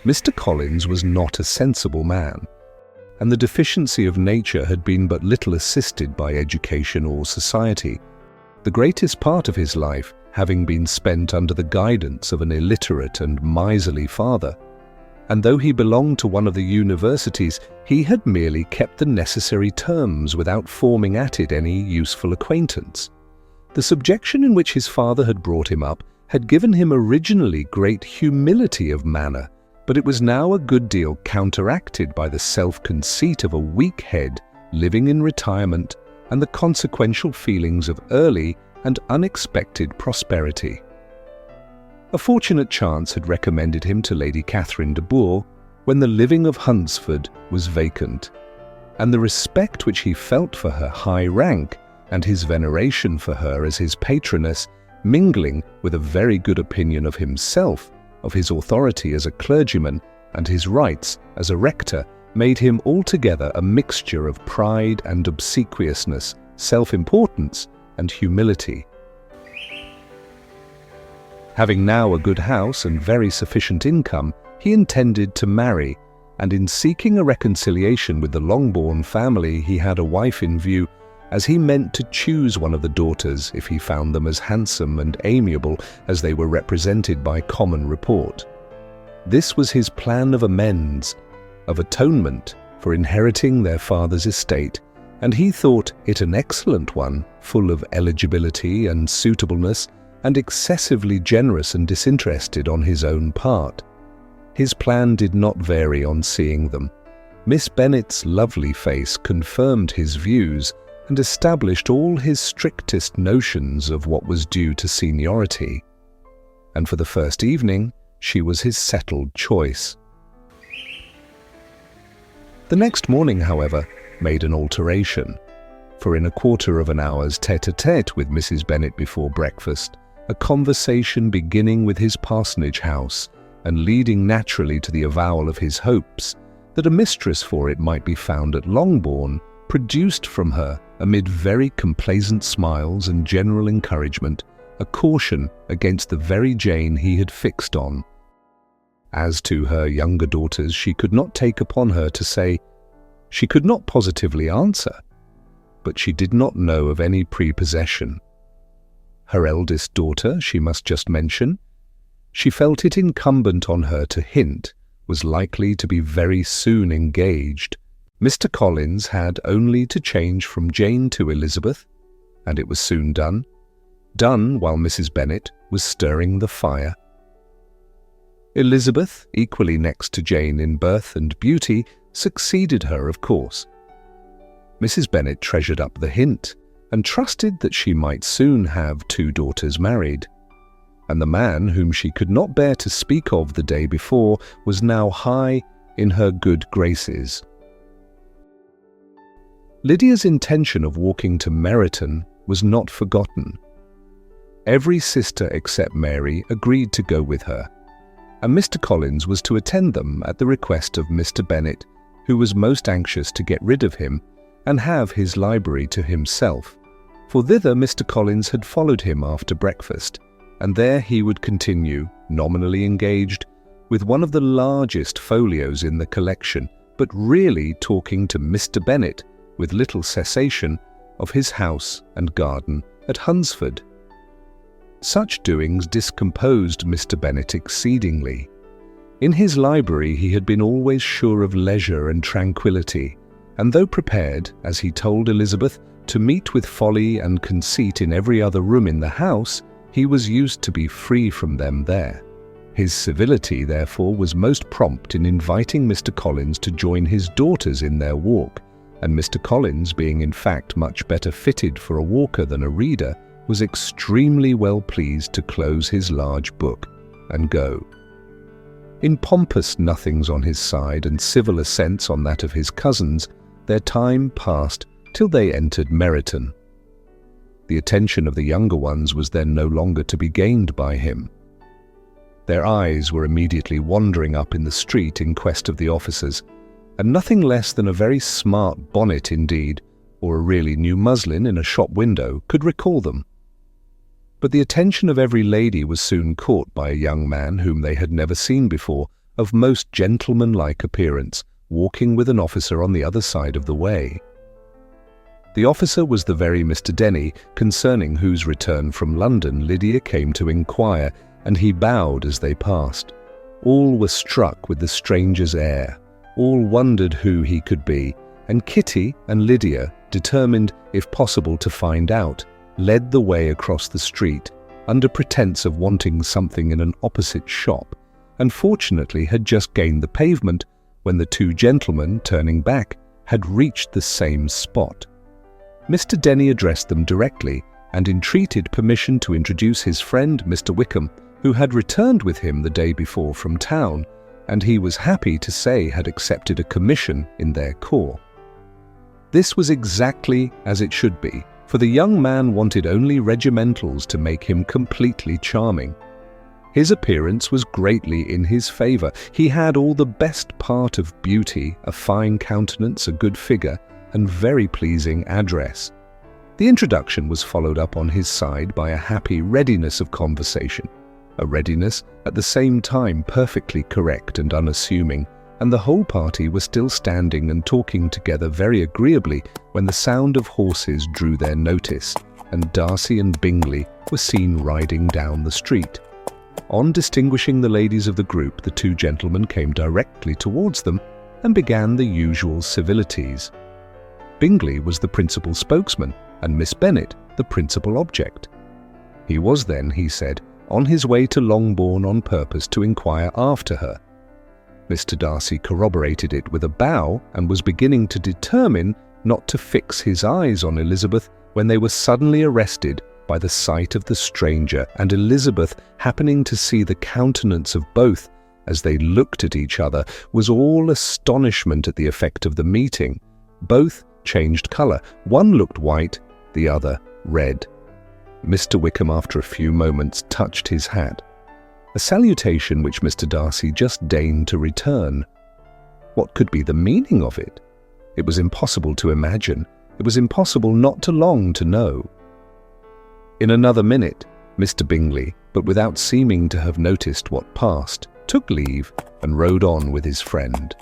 Mr. Collins was not a sensible man, and the deficiency of nature had been but little assisted by education or society, the greatest part of his life having been spent under the guidance of an illiterate and miserly father. And though he belonged to one of the universities, he had merely kept the necessary terms without forming at it any useful acquaintance. The subjection in which his father had brought him up had given him originally great humility of manner, but it was now a good deal counteracted by the self-conceit of a weak head living in retirement and the consequential feelings of early and unexpected prosperity. A fortunate chance had recommended him to Lady Catherine de Bourgh when the living of Hunsford was vacant, and the respect which he felt for her high rank and his veneration for her as his patroness, mingling with a very good opinion of himself, of his authority as a clergyman, and his rights as a rector, made him altogether a mixture of pride and obsequiousness, self-importance and humility. Having now a good house and very sufficient income, he intended to marry, and in seeking a reconciliation with the Longbourn family he had a wife in view, as he meant to choose one of the daughters if he found them as handsome and amiable as they were represented by common report. This was his plan of amends, of atonement for inheriting their father's estate, and he thought it an excellent one, full of eligibility and suitableness, and excessively generous and disinterested on his own part. His plan did not vary on seeing them. Miss Bennet's lovely face confirmed his views and established all his strictest notions of what was due to seniority. And for the first evening, she was his settled choice. The next morning, however, made an alteration, for in a quarter of an hour's tête-à-tête with Mrs. Bennet before breakfast, a conversation beginning with his parsonage house and leading naturally to the avowal of his hopes that a mistress for it might be found at Longbourn, produced from her, amid very complaisant smiles and general encouragement, a caution against the very Jane he had fixed on. As to her younger daughters, she could not take upon her to say. She could not positively answer, but she did not know of any prepossession. Her eldest daughter, she must just mention, she felt it incumbent on her to hint, was likely to be very soon engaged. Mr. Collins had only to change from Jane to Elizabeth, and it was soon done while Mrs. Bennet was stirring the fire. Elizabeth, equally next to Jane in birth and beauty, succeeded her, of course. Mrs. Bennet treasured up the hint, and trusted that she might soon have 2 daughters married, and the man whom she could not bear to speak of the day before was now high in her good graces. Lydia's intention of walking to Meryton was not forgotten. Every sister except Mary agreed to go with her, and Mr. Collins was to attend them at the request of Mr. Bennet, who was most anxious to get rid of him and have his library to himself, for thither Mr. Collins had followed him after breakfast, and there he would continue, nominally engaged, with one of the largest folios in the collection, but really talking to Mr. Bennet, with little cessation, of his house and garden at Hunsford. Such doings discomposed Mr. Bennet exceedingly. In his library he had been always sure of leisure and tranquillity, and though prepared, as he told Elizabeth, to meet with folly and conceit in every other room in the house, he was used to be free from them there. His civility, therefore, was most prompt in inviting Mr. Collins to join his daughters in their walk, and Mr. Collins, being in fact much better fitted for a walker than a reader, was extremely well pleased to close his large book and go. In pompous nothings on his side and civil assents on that of his cousins, their time passed till they entered Meryton. The attention of the younger ones was then no longer to be gained by him. Their eyes were immediately wandering up in the street in quest of the officers, and nothing less than a very smart bonnet indeed, or a really new muslin in a shop window, could recall them. But the attention of every lady was soon caught by a young man whom they had never seen before, of most gentlemanlike appearance, walking with an officer on the other side of the way. The officer was the very Mr. Denny, concerning whose return from London Lydia came to inquire, and he bowed as they passed. All were struck with the stranger's air. All wondered who he could be, and Kitty and Lydia, determined, if possible, to find out, led the way across the street, under pretence of wanting something in an opposite shop, and fortunately had just gained the pavement when the two gentlemen, turning back, had reached the same spot. Mr. Denny addressed them directly and entreated permission to introduce his friend Mr. Wickham, who had returned with him the day before from town, and he was happy to say had accepted a commission in their corps. This was exactly as it should be, for the young man wanted only regimentals to make him completely charming. His appearance was greatly in his favour. He had all the best part of beauty, a fine countenance, a good figure, and very pleasing address. The introduction was followed up on his side by a happy readiness of conversation, a readiness at the same time perfectly correct and unassuming, and the whole party were still standing and talking together very agreeably when the sound of horses drew their notice, and Darcy and Bingley were seen riding down the street. On distinguishing the ladies of the group, the two gentlemen came directly towards them and began the usual civilities. Bingley was the principal spokesman, and Miss Bennet the principal object. He was then, he said, on his way to Longbourn on purpose to inquire after her. Mr. Darcy corroborated it with a bow and was beginning to determine not to fix his eyes on Elizabeth when they were suddenly arrested by the sight of the stranger, and Elizabeth, happening to see the countenance of both as they looked at each other, was all astonishment at the effect of the meeting. Both changed colour. One looked white, the other red. Mr. Wickham, after a few moments, touched his hat, a salutation which Mr. Darcy just deigned to return. What could be the meaning of it? It was impossible to imagine. It was impossible not to long to know. In another minute, Mr. Bingley, but without seeming to have noticed what passed, took leave and rode on with his friend.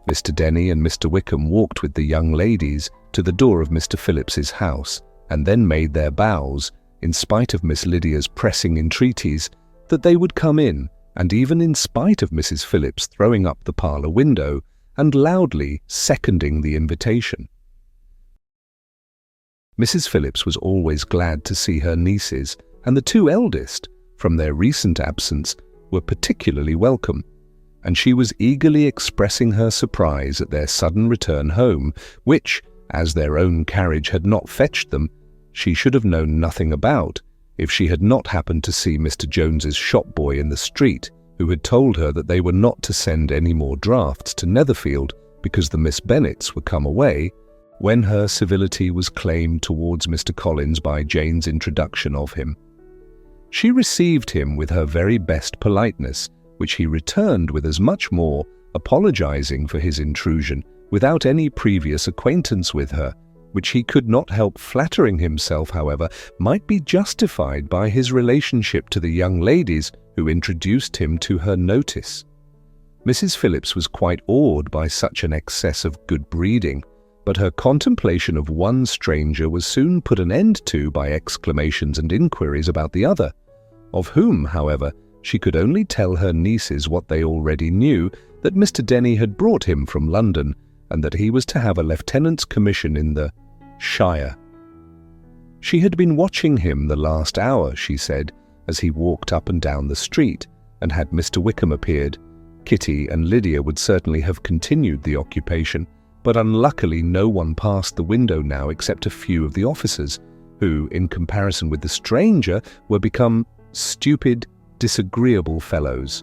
Mr. Denny and Mr. Wickham walked with the young ladies to the door of Mr. Phillips's house, and then made their bows, in spite of Miss Lydia's pressing entreaties, that they would come in, and even in spite of Mrs. Phillips throwing up the parlour window and loudly seconding the invitation. Mrs. Phillips was always glad to see her nieces, and the two eldest, from their recent absence, were particularly welcome, and she was eagerly expressing her surprise at their sudden return home, which, as their own carriage had not fetched them, she should have known nothing about if she had not happened to see Mr. Jones's shop-boy in the street, who had told her that they were not to send any more drafts to Netherfield because the Miss Bennets were come away, when her civility was claimed towards Mr. Collins by Jane's introduction of him. She received him with her very best politeness, which he returned with as much more, apologizing for his intrusion, without any previous acquaintance with her, which he could not help flattering himself, however, might be justified by his relationship to the young ladies who introduced him to her notice. Mrs. Phillips was quite awed by such an excess of good breeding, but her contemplation of one stranger was soon put an end to by exclamations and inquiries about the other, of whom, however, she could only tell her nieces what they already knew, that Mr. Denny had brought him from London, and that he was to have a lieutenant's commission in the shire. She had been watching him the last hour, she said, as he walked up and down the street, and had Mr. Wickham appeared, Kitty and Lydia would certainly have continued the occupation, but unluckily no one passed the window now except a few of the officers, who, in comparison with the stranger, were become stupid, disagreeable fellows.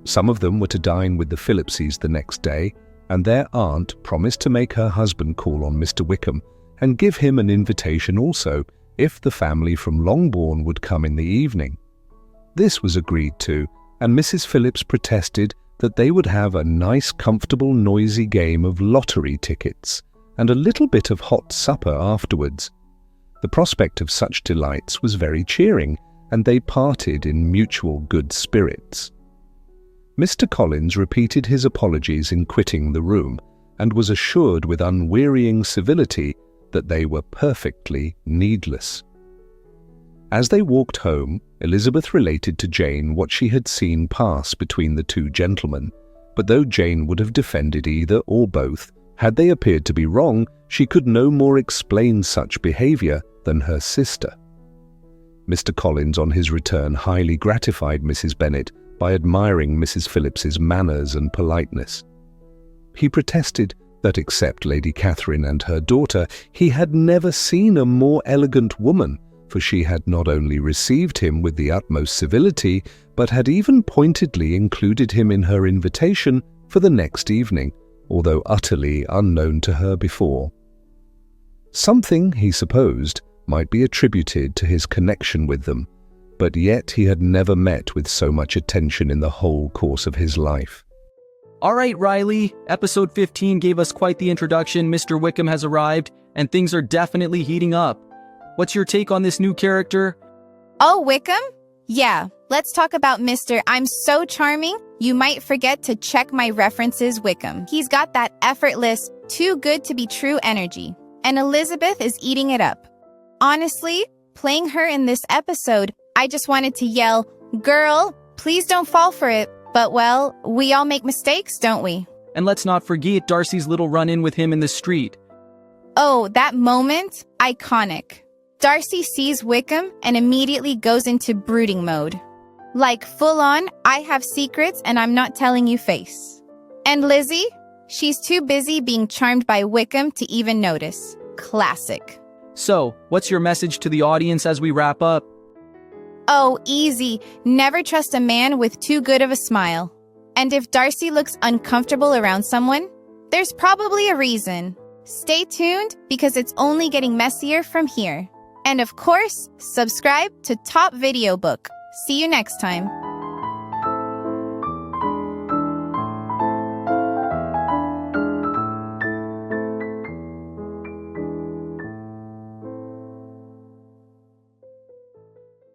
Some of them were to dine with the Phillipses the next day, and their aunt promised to make her husband call on Mr. Wickham and give him an invitation also, if the family from Longbourn would come in the evening. This was agreed to, and Mrs. Phillips protested that they would have a nice, comfortable, noisy game of lottery tickets, and a little bit of hot supper afterwards. The prospect of such delights was very cheering, and they parted in mutual good spirits. Mr. Collins repeated his apologies in quitting the room and was assured with unwearying civility that they were perfectly needless. As they walked home, Elizabeth related to Jane what she had seen pass between the two gentlemen, but though Jane would have defended either or both, had they appeared to be wrong, she could no more explain such behaviour than her sister. Mr. Collins, on his return, highly gratified Mrs. Bennet by admiring Mrs. Phillips's manners and politeness. He protested that except Lady Catherine and her daughter, he had never seen a more elegant woman, for she had not only received him with the utmost civility, but had even pointedly included him in her invitation for the next evening, although utterly unknown to her before. Something, he supposed, might be attributed to his connection with them, but yet he had never met with so much attention in the whole course of his life. All right, Riley, episode 15 gave us quite the introduction. Mr. Wickham has arrived, and things are definitely heating up. What's your take on this new character? Oh, Wickham? Yeah, let's talk about Mr. I'm so charming, you might forget to check my references Wickham. He's got that effortless, too good to be true energy, and Elizabeth is eating it up. Honestly, playing her in this episode, I just wanted to yell, "Girl, please don't fall for it." But well, we all make mistakes, don't we? And let's not forget Darcy's little run-in with him in the street. Oh, that moment? Iconic. Darcy sees Wickham and immediately goes into brooding mode. Like full-on, I have secrets and I'm not telling you face. And Lizzie? She's too busy being charmed by Wickham to even notice. Classic. So, what's your message to the audience as we wrap up? Oh, easy. Never trust a man with too good of a smile. And if Darcy looks uncomfortable around someone, there's probably a reason. Stay tuned because it's only getting messier from here. And of course, subscribe to Top Video Book. See you next time.